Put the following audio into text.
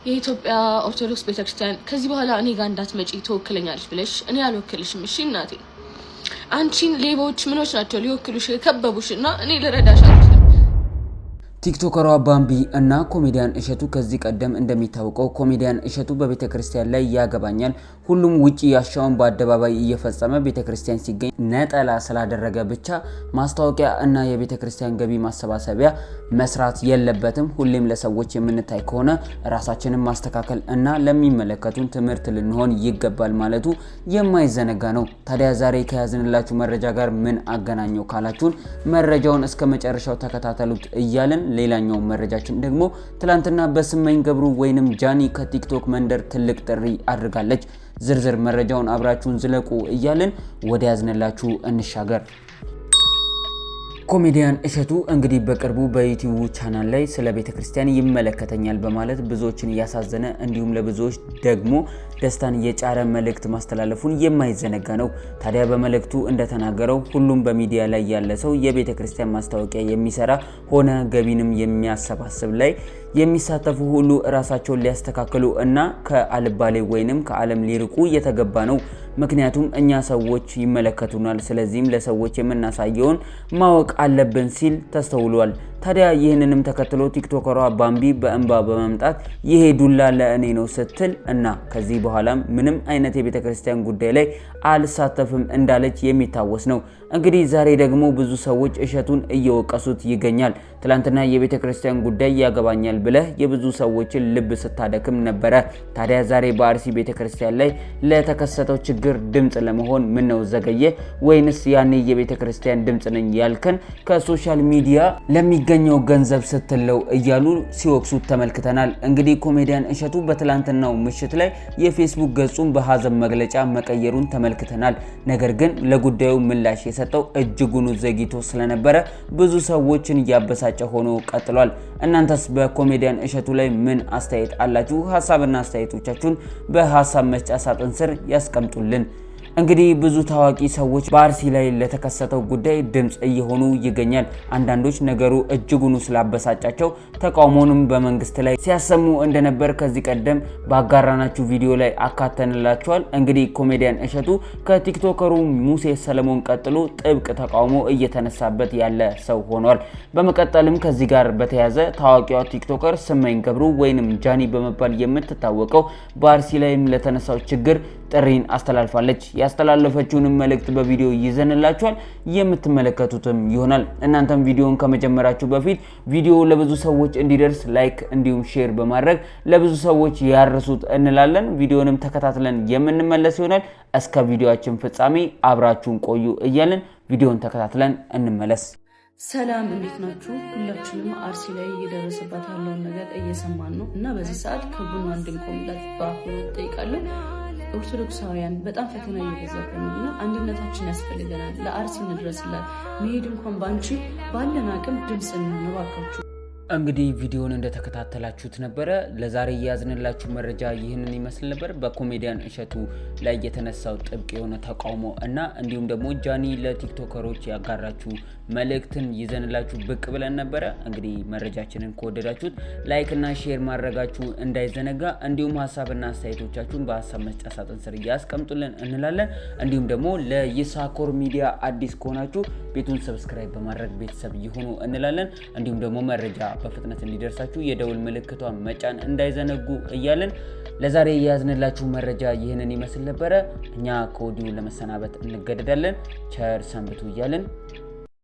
የኢትዮጵያ ኦርቶዶክስ ቤተክርስቲያን ከዚህ በኋላ እኔ ጋር እንዳትመጪ ተወክለኛለሽ ብለሽ እኔ አልወክልሽም። እሺ እናቴ፣ አንቺን ሌቦች ምኖች ናቸው ሊወክሉሽ የከበቡሽና እኔ ልረዳሽ አልችልም። ቲክቶከሯ ባምቢ እና ኮሜዲያን እሸቱ ከዚህ ቀደም እንደሚታወቀው ኮሜዲያን እሸቱ በቤተክርስቲያን ላይ ያገባኛል ሁሉም ውጪ ያሻውን በአደባባይ እየፈጸመ ቤተክርስቲያን ሲገኝ ነጠላ ስላደረገ ብቻ ማስታወቂያ እና የቤተክርስቲያን ገቢ ማሰባሰቢያ መስራት የለበትም። ሁሌም ለሰዎች የምንታይ ከሆነ ራሳችንን ማስተካከል እና ለሚመለከቱን ትምህርት ልንሆን ይገባል ማለቱ የማይዘነጋ ነው። ታዲያ ዛሬ ከያዝንላችሁ መረጃ ጋር ምን አገናኘው ካላችሁን መረጃውን እስከ መጨረሻው ተከታተሉት እያልን ሌላኛው መረጃችን ደግሞ ትላንትና በስመኝ ገብሩ ወይንም ጃኒ ከቲክቶክ መንደር ትልቅ ጥሪ አድርጋለች። ዝርዝር መረጃውን አብራችሁን ዝለቁ እያልን ወደ ያዝንላችሁ እንሻገር። ኮሜዲያን እሸቱ እንግዲህ በቅርቡ በዩቲዩብ ቻናል ላይ ስለ ቤተክርስቲያን ይመለከተኛል በማለት ብዙዎችን ያሳዘነ እንዲሁም ለብዙዎች ደግሞ ደስታን የጫረ መልእክት ማስተላለፉን የማይዘነጋ ነው። ታዲያ በመልእክቱ እንደተናገረው ሁሉም በሚዲያ ላይ ያለ ሰው የቤተክርስቲያን ማስታወቂያ የሚሰራ ሆነ ገቢንም የሚያሰባስብ ላይ የሚሳተፉ ሁሉ ራሳቸውን ሊያስተካክሉ እና ከአልባሌ ወይንም ከዓለም ሊርቁ የተገባ ነው። ምክንያቱም እኛ ሰዎች ይመለከቱናል፣ ስለዚህም ለሰዎች የምናሳየውን ማወቅ አለብን ሲል ተስተውሏል። ታዲያ ይህንንም ተከትሎ ቲክቶከሯ ባምቢ በእንባ በመምጣት ይሄ ዱላ ለእኔ ነው ስትል እና ከዚህ በኋላም ምንም አይነት የቤተክርስቲያን ጉዳይ ላይ አልሳተፍም እንዳለች የሚታወስ ነው። እንግዲህ ዛሬ ደግሞ ብዙ ሰዎች እሸቱን እየወቀሱት ይገኛል። ትላንትና የቤተክርስቲያን ጉዳይ ያገባኛል ብለህ የብዙ ሰዎችን ልብ ስታደክም ነበረ። ታዲያ ዛሬ በአርሲ ቤተክርስቲያን ላይ ለተከሰተው ችግር ድምጽ ለመሆን ምን ነው ዘገየ? ወይንስ ያኔ የቤተክርስቲያን ድምጽ ነኝ ያልከን ከሶሻል ሚዲያ ለሚገኘው ገንዘብ ስትለው እያሉ ሲወቅሱት ተመልክተናል። እንግዲህ ኮሜዲያን እሸቱ በትላንትናው ምሽት ላይ የፌስቡክ ገጹን በሀዘን መግለጫ መቀየሩን ተመልክተናል። ነገር ግን ለጉዳዩ ምላሽ የሰጠው እጅጉን ዘግይቶ ስለነበረ ብዙ ሰዎችን ያበሳጨ ሆኖ ቀጥሏል። እናንተስ በኮሜዲያን እሸቱ ላይ ምን አስተያየት አላችሁ? ሐሳብና አስተያየቶቻችሁን በሐሳብ መስጫ ሳጥን ስር ያስቀምጡልን። እንግዲህ ብዙ ታዋቂ ሰዎች በአርሲ ላይ ለተከሰተው ጉዳይ ድምጽ እየሆኑ ይገኛል። አንዳንዶች ነገሩ እጅጉን ስላበሳጫቸው ተቃውሞንም በመንግስት ላይ ሲያሰሙ እንደነበር ከዚህ ቀደም ባጋራናችሁ ቪዲዮ ላይ አካተንላችኋል። እንግዲህ ኮሜዲያን እሸቱ ከቲክቶከሩ ሙሴ ሰለሞን ቀጥሎ ጥብቅ ተቃውሞ እየተነሳበት ያለ ሰው ሆኗል። በመቀጠልም ከዚህ ጋር በተያያዘ ታዋቂዋ ቲክቶከር ስመኝ ገብሩ ወይንም ጃኒ በመባል የምትታወቀው በአርሲ ላይም ለተነሳው ችግር ጥሪን አስተላልፋለች። ያስተላለፈችውን መልእክት በቪዲዮ ይዘንላችኋል የምትመለከቱትም ይሆናል። እናንተም ቪዲዮውን ከመጀመራችሁ በፊት ቪዲዮ ለብዙ ሰዎች እንዲደርስ ላይክ እንዲሁም ሼር በማድረግ ለብዙ ሰዎች ያርሱት እንላለን። ቪዲዮንም ተከታትለን የምንመለስ ይሆናል። እስከ ቪዲዮአችን ፍጻሜ አብራችሁን ቆዩ እያልን ቪዲዮውን ተከታትለን እንመለስ። ሰላም እንዴት ናችሁ? ሁላችንም አርሲ ላይ እየደረሰባት ያለውን ነገር እየሰማን ነው እና በዚህ ሰዓት ከጎኗ እንድንቆምላት በአክብሮት እጠይቃለሁ። ኦርቶዶክሳውያን በጣም ፈተና እየበዛብን ነው እና አንድነታችን ያስፈልገናል። ለአርሲ እንድረስላት መሄድ እንኳን ባንቺ ባለን አቅም ድምጽ እንባካችሁ። እንግዲህ ቪዲዮውን እንደተከታተላችሁት ነበረ። ለዛሬ ያዝንላችሁ መረጃ ይህንን ይመስል ነበር። በኮሜዲያን እሸቱ ላይ የተነሳው ጥብቅ የሆነ ተቃውሞ እና እንዲሁም ደግሞ ጃኒ ለቲክቶከሮች ያጋራችሁ መልእክትን ይዘንላችሁ ብቅ ብለን ነበረ። እንግዲህ መረጃችንን ከወደዳችሁት ላይክ እና ሼር ማድረጋችሁ እንዳይዘነጋ፣ እንዲሁም ሐሳብና አስተያየቶቻችሁን በሐሳብ መስጫ ሳጥን ስር ያስቀምጡልን እንላለን። እንዲሁም ደግሞ ለይሳኮር ሚዲያ አዲስ ከሆናችሁ ቤቱን ሰብስክራይብ በማድረግ ቤተሰብ ይሁኑ እንላለን። እንዲሁም ደግሞ መረጃ በፍጥነት እንዲደርሳችሁ የደውል ምልክቷን መጫን እንዳይዘነጉ እያልን ለዛሬ ያዝንላችሁ መረጃ ይህንን ይመስል ነበረ። እኛ ከወዲሁ ለመሰናበት እንገደዳለን። ቸር ሰንብቱ እያልን